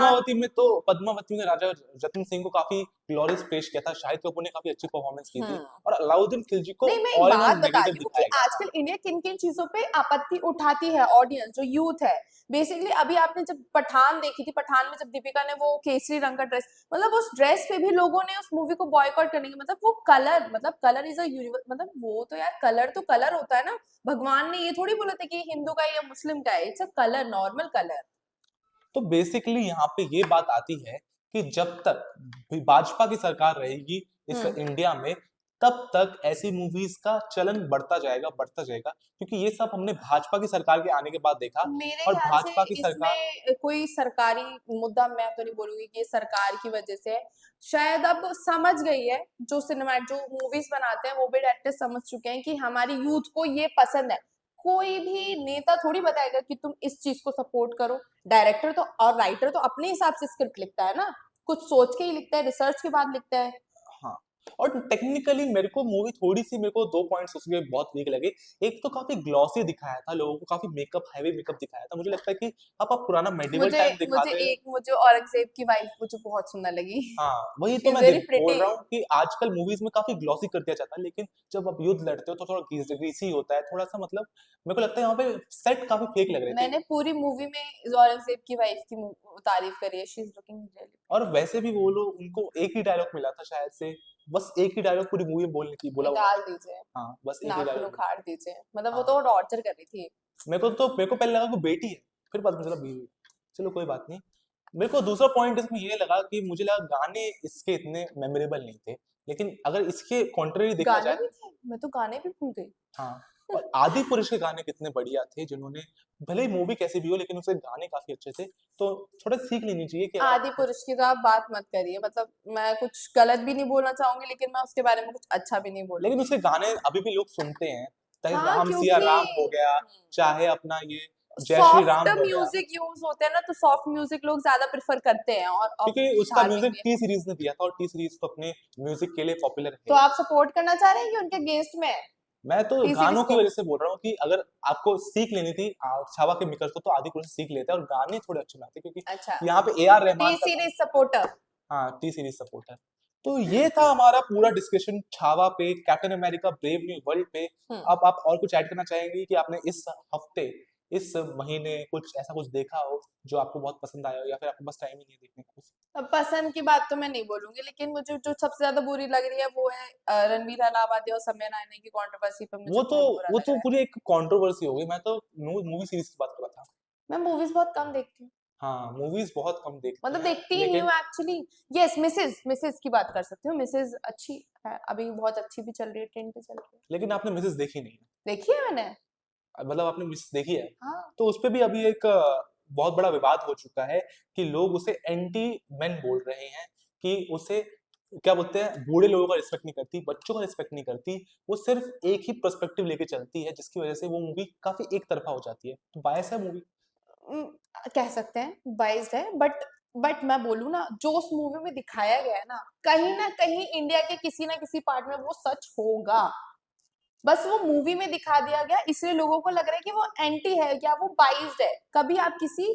Speaker 1: पद्मावती में राजा रतन सिंह को काफी ग्लोरियस पेश किया था, शाहिद कपूर ने काफी अच्छी परफॉर्मेंस की थी, और अलाउद्दीन खिलजी को
Speaker 2: नहीं मैं एक
Speaker 1: ऑल इन
Speaker 2: बात
Speaker 1: ऑल
Speaker 2: बता
Speaker 1: नेगेटिव
Speaker 2: रही हूँ कि
Speaker 1: दिखाया गया था।
Speaker 2: आजकल इंडिया किन किन चीजों पे आपत्ति उठाती है ऑडियंस, जो यूथ है। बेसिकली अभी आपने जब पठान देखी थी, पठान में जब दीपिका ने वो केसरी रंग का ड्रेस, मतलब उस ड्रेस पे भी लोगों ने उस मूवी को बॉयकॉट करने की, मतलब वो कलर, मतलब कलर इज अ यूनिवर्स, मतलब वो तो यार कलर तो कलर होता है ना, भगवान ने ये थोड़ी बोला था कि हिंदू का है या मुस्लिम का है, it's a colour, normal colour.
Speaker 1: तो बेसिकली यहाँ पे ये बात आती है कि जब तक भाजपा की सरकार रहेगी इस इंडिया में, तब तक ऐसी मूवीज का चलन बढ़ता जाएगा, क्योंकि ये सब हमने भाजपा की सरकार के आने के बाद देखा।
Speaker 2: मेरे
Speaker 1: और
Speaker 2: ख्याल से
Speaker 1: भाजपा की सरकार,
Speaker 2: इसमें कोई सरकारी मुद्दा मैं तो नहीं बोलूंगी कि ये सरकार की वजह से है, शायद अब समझ गई है जो सिनेमा जो मूवीज बनाते हैं वो भी डायरेक्टर समझ चुके हैं कि हमारी यूथ को ये पसंद है। कोई भी नेता थोड़ी बताएगा कि तुम इस चीज को सपोर्ट करो, डायरेक्टर तो और राइटर तो अपने हिसाब से स्क्रिप्ट लिखता है ना, कुछ सोच के ही लिखता है, रिसर्च के बाद लिखता है।
Speaker 1: हाँ, और टेक्निकली मेरे को मूवी थोड़ी सी, मेरे को 2 पॉइंट्स उसके बहुत वीक लगे। एक तो काफी ग्लॉसी दिखाया था, लोगों को काफी हैवी मेकअप दिखाया था, मुझे लगता है कि आप पुराना मेडिवल
Speaker 2: मुझे
Speaker 1: टाइम दिखा दे।
Speaker 2: मुझे औरंगजेब की वाइफ मुझे बहुत सुंदर लगी।
Speaker 1: हाँ, वही
Speaker 2: शी
Speaker 1: तो
Speaker 2: इज
Speaker 1: मैं
Speaker 2: वेरी
Speaker 1: बोल
Speaker 2: प्रिटी।
Speaker 1: रहा हूँ कि आजकल मूवीज में काफी ग्लॉसी कर दिया जाता है, लेकिन जब आप युद्ध लड़ते हो तो थोड़ा ग्रीसी होता है, थोड़ा सा, मतलब मेरे को लगता है यहाँ पे सेट काफी फेक लग रहे थे।
Speaker 2: मैंने पूरी मूवी में औरंगजेब की वाइफ की तारीफ करी है, शी इज लुकिंग रियली
Speaker 1: और वैसे भी वो लोग, उनको एक ही डायलॉग मिला था शायद से, बस एक ही डायलॉग पूरी मूवी में बोलने की बोला हुआ
Speaker 2: निकाल
Speaker 1: था।
Speaker 2: दीजिए,
Speaker 1: हाँ, बस एक ही
Speaker 2: नाखून
Speaker 1: डायलॉग।
Speaker 2: उखाड़ दीजिए, मतलब वो
Speaker 1: हाँ,
Speaker 2: तो टॉर्चर कर रही थी।
Speaker 1: मेरे को पहले लगा कि बेटी है, फिर पता चला बीवी। चलो कोई बात नहीं। मेरे को दूसरा पॉइंट इसमें ये लगा कि मुझे लगा गाने इसके इतने मेमोरेबल नहीं थे, लेकिन अगर इसके कॉन्ट्ररी देखा
Speaker 2: गाने
Speaker 1: जाए,
Speaker 2: भी थे, मैं तो गाने भी भूल गई।
Speaker 1: हाँ, और आदि पुरुष के गाने कितने बढ़िया थे, जिन्होंने, भले ही मूवी कैसी भी हो लेकिन उसके गाने काफी अच्छे थे, तो थोड़ा सीख लेनी चाहिए कि
Speaker 2: आदि पुरुष की तो आप बात मत करिए, मतलब मैं कुछ गलत भी नहीं बोलना चाहूंगी लेकिन मैं उसके बारे में कुछ अच्छा भी नहीं
Speaker 1: लेकिन
Speaker 2: बोलूंगी।
Speaker 1: उसके गाने अभी भी लोग सुनते हैं, चाहे
Speaker 2: हाँ
Speaker 1: राम सिया
Speaker 2: क्योंकि
Speaker 1: राम हो गया, चाहे अपना ये जय श्री
Speaker 2: सॉफ्ट
Speaker 1: राम हो गया,
Speaker 2: म्यूजिक यूज होते हैं ना, तो सॉफ्ट म्यूजिक लोग ज्यादा प्रेफर करते हैं और
Speaker 1: क्योंकि उसका
Speaker 2: चार्मिंग
Speaker 1: म्यूजिक
Speaker 2: भी है।
Speaker 1: टी सीरीज ने दिया था, और टी सीरीज तो अपने म्यूजिक के लिए पॉपुलर
Speaker 2: तो
Speaker 1: है।
Speaker 2: आप सपोर्ट करना चाह रहे हैं कि उनके गेस्ट में
Speaker 1: मैं तो
Speaker 2: टी सीरीज
Speaker 1: गानों की
Speaker 2: को?
Speaker 1: वजह से बोल रहा हूँ कि अगर आपको सीख लेनी थी छावा के मिकर को, तो आदि पुरुष सीख लेते हैं, और गाने थोड़े अच्छे बनाते, क्योंकि
Speaker 2: अच्छा,
Speaker 1: यहाँ पे ए आर
Speaker 2: टी
Speaker 1: रहमान का
Speaker 2: सीरीज सपोर्टर।
Speaker 1: हाँ, टी सीरीज सपोर्टर। तो ये था हमारा पूरा डिस्कशन छावा पे, captain America brave new world पे। अब आप और कुछ ऐड करना चाहेंगे कि आपने इस हफ्ते, इस महीने कुछ ऐसा कुछ देखा हो जो आपको बहुत पसंद आया हो, या फिर आपको बस टाइम ही नहीं है देखने का?
Speaker 2: अब पसंद की बात तो मैं नहीं बोलूंगी, लेकिन मुझे जो सबसे ज्यादा बुरी लग रही है वो है रणवीर अलाहाबादी और समय रैना की कंट्रोवर्सी पे मुझे
Speaker 1: वो तो
Speaker 2: बहुत बुरा
Speaker 1: वो
Speaker 2: लग
Speaker 1: तो
Speaker 2: रहा है।
Speaker 1: पूरी एक कंट्रोवर्सी हो गई। मैं तो मूवी सीरीज की बात कर रहा था।
Speaker 2: मैं मूवीज बहुत कम देखती हूँ,
Speaker 1: हाँ, मूवीज बहुत कम देखते
Speaker 2: मतलब
Speaker 1: हैं,
Speaker 2: देखती ही नहीं
Speaker 1: लेकिन
Speaker 2: हूँ एक्चुअली। यस, मिसेज मिसेज की बात कर सकती हूँ, मिसेज अच्छी है, अभी बहुत अच्छी भी चल रही है, ट्रेंड पे चल रही है।
Speaker 1: लेकिन आपने मिसेस देखी नहीं है।
Speaker 2: देखी है मैंने।
Speaker 1: मतलब आपने मिसेस देखी है,
Speaker 2: हाँ।
Speaker 1: तो उस पे भी अभी एक बहुत बड़ा विवाद हो चुका है कि लोग उसे एंटी मैन बोल रहे हैं, कि उसे क्या बोलते हैं, बूढ़े लोगों का रिस्पेक्ट नहीं करती, बच्चों का रिस्पेक्ट नहीं करती, वो सिर्फ एक ही पर्सपेक्टिव लेके चलती है, जिसकी वजह से वो मूवी काफी एक तरफा हो जाती है। तो बायस है मूवी।
Speaker 2: उम, कह सकते हैं बाइस्ड है, बट मैं बोलूँ ना, जो उस मूवी में दिखाया गया है ना कहीं इंडिया के किसी ना किसी पार्ट में वो सच होगा। बस वो मूवी में दिखा दिया गया, इसलिए लोगों को लग रहा है कि वो एंटी है या वो बाइस्ड है। कभी आप किसी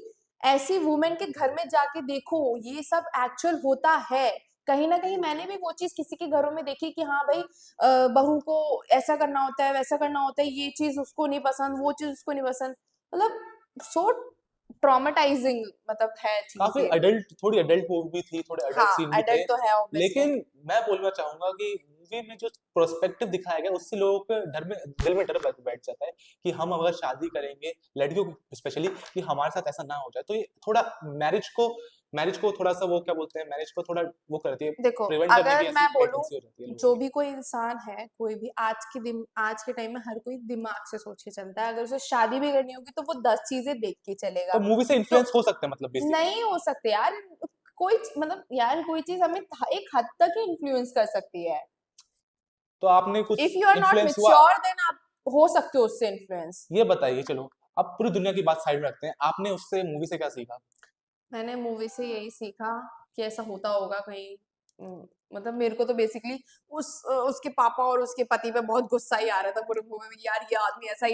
Speaker 2: ऐसी वुमेन के घर में जाके देखो, ये सब एक्चुअल होता है। कहीं ना कहीं मैंने भी वो चीज किसी के घरों में देखी कि हाँ भाई, बहू को ऐसा करना होता है, वैसा करना होता है, ये चीज उसको नहीं पसंद, वो चीज उसको नहीं पसंद। मतलब सो ट्रॉमेटाइजिंग मतलब है
Speaker 1: काफी
Speaker 2: चीजें।
Speaker 1: अडल्ट, थोड़ी अडल्ट मूवी थी, थोड़े अडल्ट
Speaker 2: हाँ,
Speaker 1: सीन भी थे।
Speaker 2: एडल्ट तो है ऑब्वियसली।
Speaker 1: लेकिन मैं बोलना चाहूंगा कि मूवी में जो पर्सपेक्टिव दिखाया गया, उससे लोगों के दिल में डर बैठ जाता है कि हम अगर शादी करेंगे, लड़कियों को स्पेशली, कि हमारे साथ ऐसा ना हो जाए। तो ये थोड़ा मैरिज को थोड़ा सा, वो क्या बोलते हैं, मैरिज को थोड़ा वो करती है,
Speaker 2: देखो,
Speaker 1: प्रिवेंट करने की
Speaker 2: अगर
Speaker 1: ऐसी
Speaker 2: मैं बोलूं,
Speaker 1: टेंडेंसी हो जाती है लोगों
Speaker 2: जो
Speaker 1: की।
Speaker 2: भी कोई इंसान है, कोई भी आज के टाइम में हर कोई दिमाग से सोच के चलता है। अगर उसे शादी भी करनी होगी तो वो 10 चीजें देख के
Speaker 1: तो
Speaker 2: चलेगा।
Speaker 1: मूवी से
Speaker 2: तो
Speaker 1: इन्फ्लुएंस हो सकते हैं, मतलब बेसिकली।
Speaker 2: नहीं हो सकते यार, मतलब यार कोई चीज हमें एक हद तक ही इन्फ्लुएंस कर सकती है।
Speaker 1: तो आपने
Speaker 2: इफ
Speaker 1: कुछ
Speaker 2: यू आर नॉट
Speaker 1: इन्फ्लुएंस हुआ?
Speaker 2: मेच्योर देन आप हो सकते हो उससे इन्फ्लुएंस।
Speaker 1: ये बताइए, चलो अब पूरी दुनिया की बात साइड में रखते हैं, आपने उससे मूवी से क्या सीखा?
Speaker 2: मैंने मूवी से यही सीखा कि ऐसा होता होगा कहीं। मतलब मेरे को तो बेसिकली उसके पापा और उसके पति पे बहुत गुस्सा ही आ रहा था पूरी मूवी में, यार ये आदमी ऐसा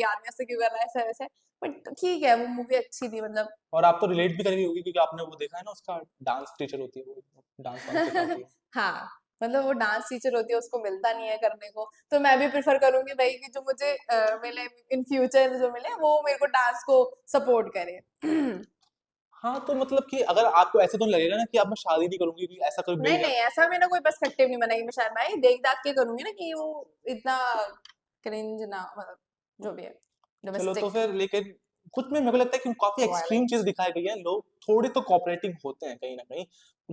Speaker 2: क्यों कर रहा है, ऐसा वैसा। बट ठीक है, वो मूवी अच्छी थी मतलब।
Speaker 1: और आप तो रिलेट भी करेंगे होगी, क्योंकि आपने वो देखा है ना, उसका डांस टीचर होती है, वो डांस वांस सिखाती है।
Speaker 2: हाँ, मतलब वो डांस टीचर होती है, उसको मिलता नहीं है करने को, तो मैं भी प्रेफर करूंगी भाई कि जो मुझे मिले इन फ्यूचर, जो मिले वो मेरे को डांस को सपोर्ट करे।
Speaker 1: हाँ, तो मतलब कि अगर आपको ऐसे तो नहीं लगेगा ना कि अब मैं शादी नहीं करूंगी, कि ऐसा कोई मिल
Speaker 2: नहीं
Speaker 1: गया
Speaker 2: नहीं,
Speaker 1: तो?
Speaker 2: ऐसा मैंने कोई पर्सपेक्टिव नहीं बनाई, मैं शायद मैं देख दाख के करूंगी ना कि वो इतना क्रिंज ना, मतलब जो भी है,
Speaker 1: चलो तो
Speaker 2: डोमेस्टिक
Speaker 1: फिर, लेकिन कुछ में मेरे को लगता है कि काफी एक्सट्रीम चीज
Speaker 2: वायलेंस।
Speaker 1: दिखाई गई है। लोग थोड़े तो कोऑपरेटिंग होते हैं कहीं ना कहीं,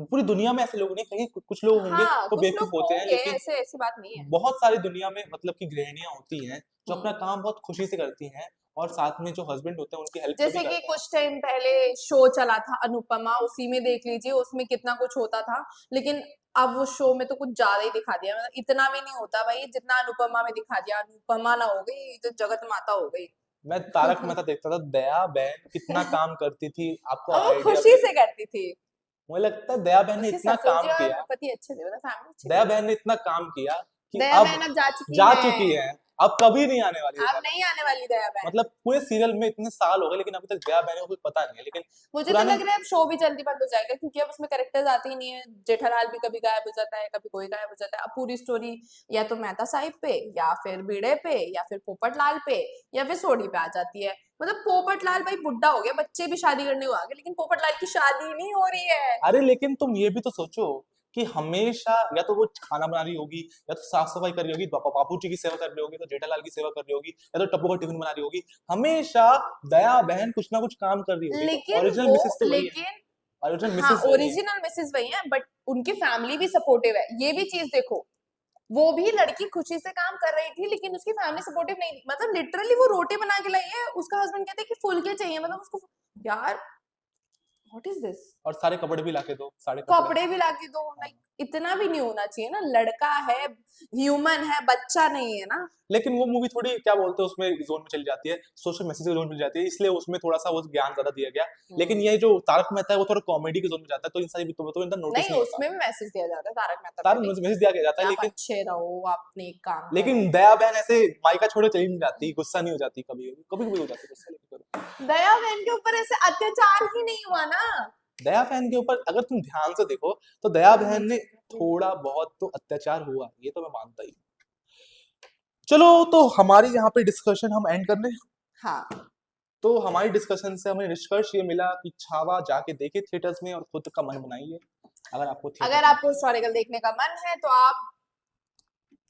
Speaker 1: पूरी दुनिया में ऐसे लोग नहीं, कहीं कुछ लोग होंगे
Speaker 2: हाँ,
Speaker 1: तो
Speaker 2: कुछ
Speaker 1: बेवकूफ
Speaker 2: लोग
Speaker 1: होते हैं,
Speaker 2: होंगे
Speaker 1: लेकिन
Speaker 2: ऐसे, ऐसी बात नहीं है।
Speaker 1: बहुत सारी दुनिया में मतलब कि गृहिणियां होती हैं जो
Speaker 2: हम्म।
Speaker 1: अपना काम बहुत खुशी से करती हैं, और साथ में जो हस्बैंड होते हैं उनकी हेल्प कभी
Speaker 2: जैसे कि
Speaker 1: करते हैं।
Speaker 2: कुछ टाइम पहले शो चला था अनुपमा, उसी में देख लीजिए, उसमें कितना कुछ होता था। लेकिन अब वो शो में तो कुछ ज्यादा ही दिखा दिया, मतलब इतना भी नहीं होता भाई जितना अनुपमा में दिखा दिया। अनुपमा ना हो गई तो जगत माता हो गई।
Speaker 1: मैं तारक मेहता देखता था, दया बहन कितना काम करती थी, आपको
Speaker 2: और वो
Speaker 1: आइडिया
Speaker 2: खुशी
Speaker 1: भी
Speaker 2: से
Speaker 1: है?
Speaker 2: करती थी।
Speaker 1: मुझे लगता है दया बहन ने
Speaker 2: उसके
Speaker 1: इतना
Speaker 2: ससुर जी
Speaker 1: काम
Speaker 2: और
Speaker 1: किया,
Speaker 2: पति अच्छे थे, मतलब फैमिली अच्छी
Speaker 1: दया
Speaker 2: थी।
Speaker 1: बहन ने इतना काम किया कि
Speaker 2: दया
Speaker 1: अब
Speaker 2: बहन अब जा चुकी
Speaker 1: जा
Speaker 2: है।
Speaker 1: चुकी है, अब कभी नहीं आने वाली
Speaker 2: अब
Speaker 1: दया बहन।
Speaker 2: नहीं आने वाली दया बहन।
Speaker 1: मतलब पूरे सीरियल में इतने साल हो गए, लेकिन अभी तक दया बहन को कुछ पता नहीं है, लेकिन
Speaker 2: मुझे तो
Speaker 1: पुराने।
Speaker 2: लग रहा है अब शो भी जल्दी बंद हो जाएगा, क्योंकि अब उसमें कैरेक्टर्स आते ही नहीं है। जेठालाल भी कभी गायब हो जाता है, कभी कोई गायब हो जाता है। अब पूरी स्टोरी या तो मेहता साहिब पे, या फिर भिड़े पे, या फिर पोपट लाल पे, या फिर सोनी पे आ जाती है। मतलब पोपट लाल भाई बुढ़ा हो गया, बच्चे भी शादी करने को आ गए, लेकिन पोपट लाल की शादी नहीं हो रही है।
Speaker 1: अरे लेकिन तुम ये भी तो सोचो कि हमेशा या तो वो खाना बना रही होगी, या तो साफ सफाई कर रही होगी, बापू जी की सेवा कर रही होगी, तो जेठालाल की सेवा कर रही होगी, या तो टप्पू का टिफिन बना रही होगी। हमेशा दया बहन कुछ ना कुछ काम कर रही होगी, तो
Speaker 2: लेकिन
Speaker 1: ओरिजिनल
Speaker 2: वो
Speaker 1: मिसेस तो वही है।
Speaker 2: लेकिन
Speaker 1: ओरिजिनल
Speaker 2: हाँ,
Speaker 1: मिसेस वही है।
Speaker 2: ओरिजिनल मिसेस वही है, बट उनकी फैमिली भी सपोर्टिव है, ये भी चीज देखो। वो भी लड़की खुशी से काम कर रही थी, लेकिन उसकी फैमिली सपोर्टिव नहीं थी। मतलब लिटरली वो रोटी बना के लाई है, उसका हस्बैंड कहते हैं कि फुलके चाहिए, मतलब उसको, यार व्हाट इज दिस।
Speaker 1: और सारे कपड़े भी लाके दो, सारे कपड़े।
Speaker 2: कपड़े भी लाके दो,
Speaker 1: हाँ।
Speaker 2: लाइक इतना भी नहीं होना चाहिए ना, लड़का है, ह्यूमन है, बच्चा नहीं है ना।
Speaker 1: लेकिन वो मूवी थोड़ी क्या बोलते हैं, उसमें जोन में चली जाती है, सोशल मैसेज के जोन में चली जाती है, इसलिए उसमें थोड़ा सा वो ज्ञान ज्यादा दिया गया। लेकिन ये जो तारक मेहता है वो थोड़ा कॉमेडी के जोन में जाता है, तो इन सारी तो इतना नोटिस
Speaker 2: नहीं,
Speaker 1: नहीं होता।
Speaker 2: उसमें भी मैसेज दिया जाता है तारक मेहता पे
Speaker 1: तारक
Speaker 2: भी,
Speaker 1: मैसेज दिया जाता है,
Speaker 2: कि आप
Speaker 1: लेकिन
Speaker 2: अच्छे रहो, आपने एक काम
Speaker 1: लेकिन
Speaker 2: करो।
Speaker 1: दया बहन ऐसे मायका छोड़े चली नहीं जाती, गुस्सा नहीं हो जाती, कभी कभी कभी हो जाती गुस्सा, लेकिन
Speaker 2: दया बहन के ऊपर ऐसे अत्याचार ही नहीं हुआ ना।
Speaker 1: दया बहन के ऊपर अगर तुम ध्यान से देखो तो दया बहन ने थोड़ा बहुत तो अत्याचार हुआ, ये तो मैं मानता ही हूँ। चलो तो हमारी यहाँ पे डिस्कशन हम एंड कर लें।
Speaker 2: हाँ,
Speaker 1: तो हमारी डिस्कशन से हमें निष्कर्ष ये मिला कि छावा जाके देखे थिएटर्स में और खुद का मन बनाइए। अगर आपको
Speaker 2: अगर आपको हिस्टोरिकल देखने का मन है तो आप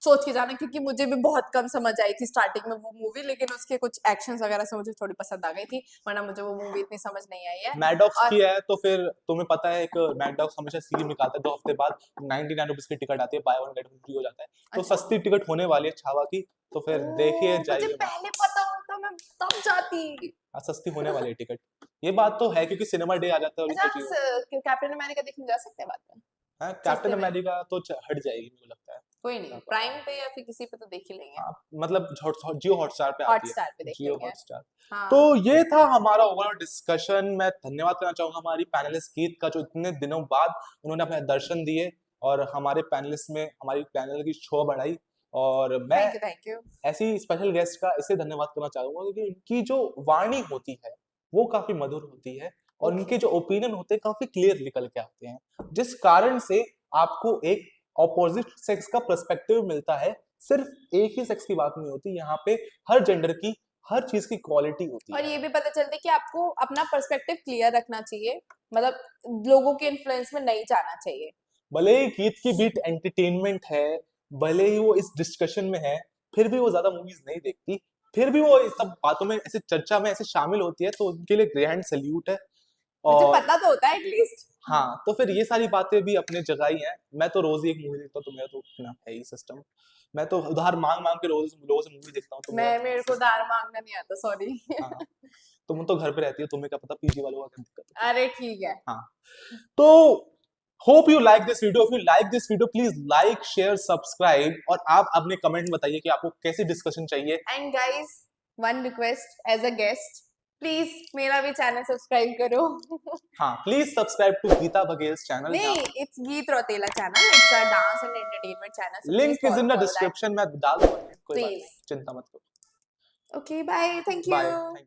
Speaker 2: सोच के जाना, क्योंकि मुझे भी बहुत कम समझ आई थी स्टार्टिंग में वो मूवी, लेकिन उसके कुछ एक्शंस वगैरह से मुझे थोड़ी पसंद आ गई थी, वरना मुझे वो मूवी इतनी समझ नहीं आई है।
Speaker 1: मैडॉक्स
Speaker 2: और
Speaker 1: की है तो फिर तुम्हें पता है एक मैडॉक्स हमेशा सीरीज निकालता है 2 हफ्ते बाद, 99 रुपीज की टिकट आती है, by one get one free हो जाता है, तो
Speaker 2: अच्छा।
Speaker 1: सस्ती टिकट होने वाली है छावा की, तो फिर देखिए
Speaker 2: मुझे
Speaker 1: जाइए।
Speaker 2: पहले पता होता मैं तब जाती।
Speaker 1: सस्ती होने वाली है टिकट, ये बात तो है क्योंकि सिनेमा डे आ जाता है और ये
Speaker 2: अच्छा,
Speaker 1: सब चीजें।
Speaker 2: कैप्टन अमेरिका देखने जा सकते हैं बाद में?
Speaker 1: हाँ,
Speaker 2: सस्ते
Speaker 1: कैप्टन
Speaker 2: में।
Speaker 1: अमेरिका तो हट जाएगी मुझे लगता है।
Speaker 2: कोई नहीं, प्राइम पे या फिर किसी पे तो देख ही लेंगे।
Speaker 1: हाँ, मतलब जियो हॉटस्टार पे आती है,
Speaker 2: हॉटस्टार पे देख
Speaker 1: जियो
Speaker 2: लेंगे।
Speaker 1: हॉटस्टार।
Speaker 2: हाँ।
Speaker 1: तो ये था हमारा ओवरऑल डिस्कशन। मैं धन्यवाद करना चाहूंगा हमारी पैनलिस्ट गीत का, जो इतने दिनों बाद उन्होंने अपने दर्शन दिए और हमारे पैनलिस्ट में हमारी पैनल की शो बढ़ाई। और मैं
Speaker 2: थैंक यू।
Speaker 1: ऐसी स्पेशल गेस्ट का इसे धन्यवाद करना चाहूंगा क्योंकि इनकी जो वाणी होती है वो काफी मधुर होती है और इनके जो ओपिनियन होते हैं काफी क्लियर निकल के आते हैं, जिस कारण से आपको एक ऑपोजिट सेक्स का पर्सपेक्टिव मिलता है। सिर्फ एक ही सेक्स की बात नहीं होती, यहाँ पे हर जेंडर की हर चीज की क्वालिटी होती
Speaker 2: और
Speaker 1: है।
Speaker 2: ये भी पता चलता है कि आपको अपना पर्सपेक्टिव क्लियर रखना चाहिए, मतलब लोगों के इन्फ्लुएंस में नहीं जाना चाहिए।
Speaker 1: भले ही गीत की बीट एंटरटेनमेंट है, भले ही वो इस डिस्कशन में है, फिर भी वो ज्यादा मूवीज नहीं देखती, फिर भी वो इस सब बातों में ऐसे चर्चा में ऐसे शामिल होती है, तो उनके लिए ग्रैंड सल्यूट है।
Speaker 2: मुझे
Speaker 1: और
Speaker 2: पता तो होता है एटलीस्ट।
Speaker 1: हाँ, तो फिर ये सारी बातें भी अपने जगह ही हैं। मैं तो रोज ही एक मूवी देखता हूँ, तो मेरा तो इतना है ही सिस्टम। मैं तो उधार मांग मांग के रोज लोगों से मूवी देखता हूँ, तो
Speaker 2: मेरे को दार मांगना नहीं आता, सॉरी।
Speaker 1: हाँ, तुम तो घर पे रहती हो, तुम्हें क्या पता पीजी वालों का क्या दिक्कत है।
Speaker 2: अरे ठीक है।
Speaker 1: हाँ, तो hope you like this video. If you like this video please like share subscribe, और आप अपने कमेंट में बताइए कि आपको कैसी डिस्कशन चाहिए।
Speaker 2: And guys, one request as a guest, please मेरा भी चैनल सब्सक्राइब करो।
Speaker 1: हाँ, please subscribe to Geeta Baghel's channel.
Speaker 2: नहीं, it's Geet Rautela channel, it's a dance and entertainment channel,
Speaker 1: link is in the description, मैं डाल दूंगा, कोई बात नहीं,
Speaker 2: प्लीज।
Speaker 1: चिंता मत करो।
Speaker 2: Okay, bye, thank
Speaker 1: bye,
Speaker 2: you.
Speaker 1: Thank